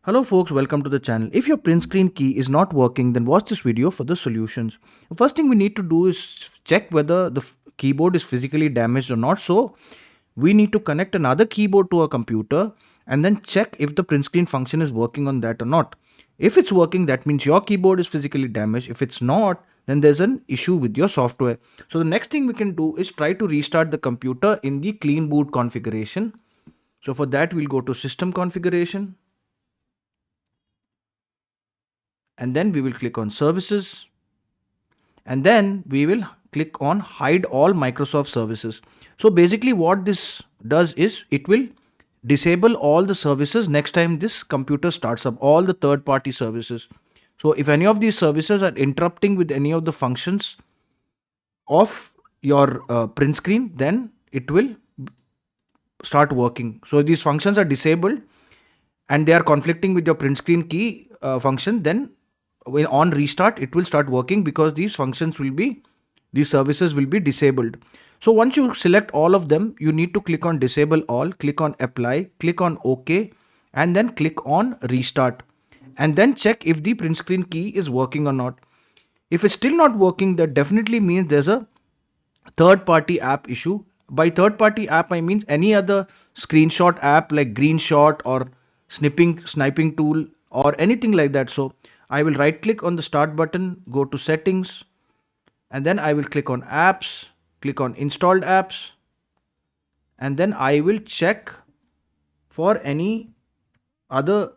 Hello folks, welcome to the channel. If your print screen key is not working, then watch this video for the solutions. The first thing we need to do is check whether the keyboard is physically damaged or not. So we need to connect another keyboard to a computer and then check if the print screen function is working on that or not. If it's working, that means your keyboard is physically damaged. If it's not, then there's an issue with your software. So the next thing we can do is try to restart the computer in the clean boot configuration. So for that, we'll go to system configuration. And then we will click on services, and then we will click on hide all Microsoft services. So basically what this does is it will disable all the services next time this computer starts up, all the third party services. So if any of these services are interrupting with any of the functions of your print screen, then it will start working. So these functions are disabled and they are conflicting with your print screen key function, then when on restart it will start working, because these services will be disabled. So once you select all of them, you need to click on disable all, click on apply, click on OK, and then click on restart, and then check if the print screen key is working or not. If it's still not working, that definitely means there's a third party app issue. By third party app, I mean any other screenshot app like GreenShot or sniping tool or anything like that. So I will right click on the start button, go to settings, and then I will click on apps, click on installed apps, and then I will check for any other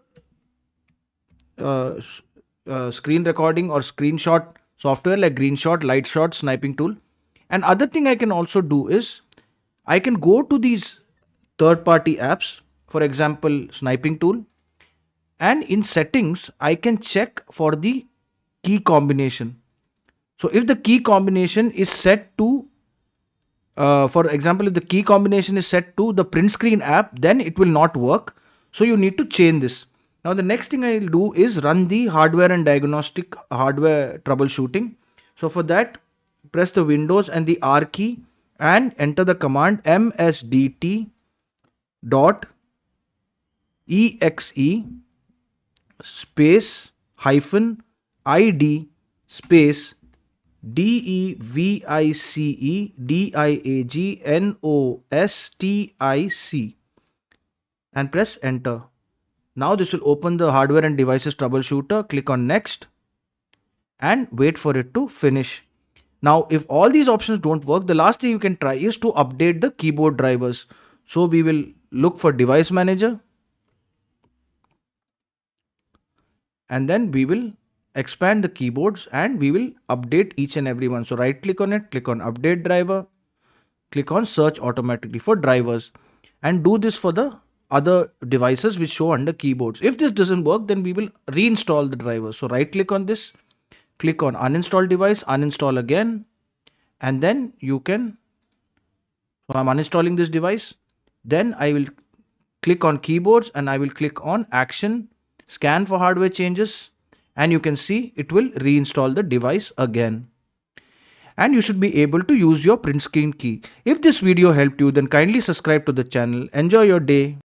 screen recording or screenshot software like GreenShot, LightShot, sniping tool. And other thing I can also do is I can go to these third party apps, for example sniping tool, and in settings I can check for the key combination. So if the key combination is set to for example, if the key combination is set to the print screen app, then it will not work. So you need to change this. Now the next thing I'll do is run the hardware and diagnostic hardware troubleshooting. So for that, press the Windows and the R key and enter the command msdt dot exe space hyphen id space DEVICE and press enter. Now this will open the hardware and devices troubleshooter. Click on next and wait for it to finish. Now if all these options don't work, the last thing you can try is to update the keyboard drivers. So we will look for device manager, and then we will expand the keyboards and we will update each and every one. So right click on it, click on update driver, click on search automatically for drivers, and do this for the other devices which show under keyboards. If this doesn't work, then we will reinstall the driver. So right click on this, click on uninstall device, uninstall again, and then you can, so I'm uninstalling this device. Then I will click on keyboards and I will click on action, scan for hardware changes, and you can see it will reinstall the device again. And you should be able to use your print screen key. If this video helped you, then kindly subscribe to the channel. Enjoy your day.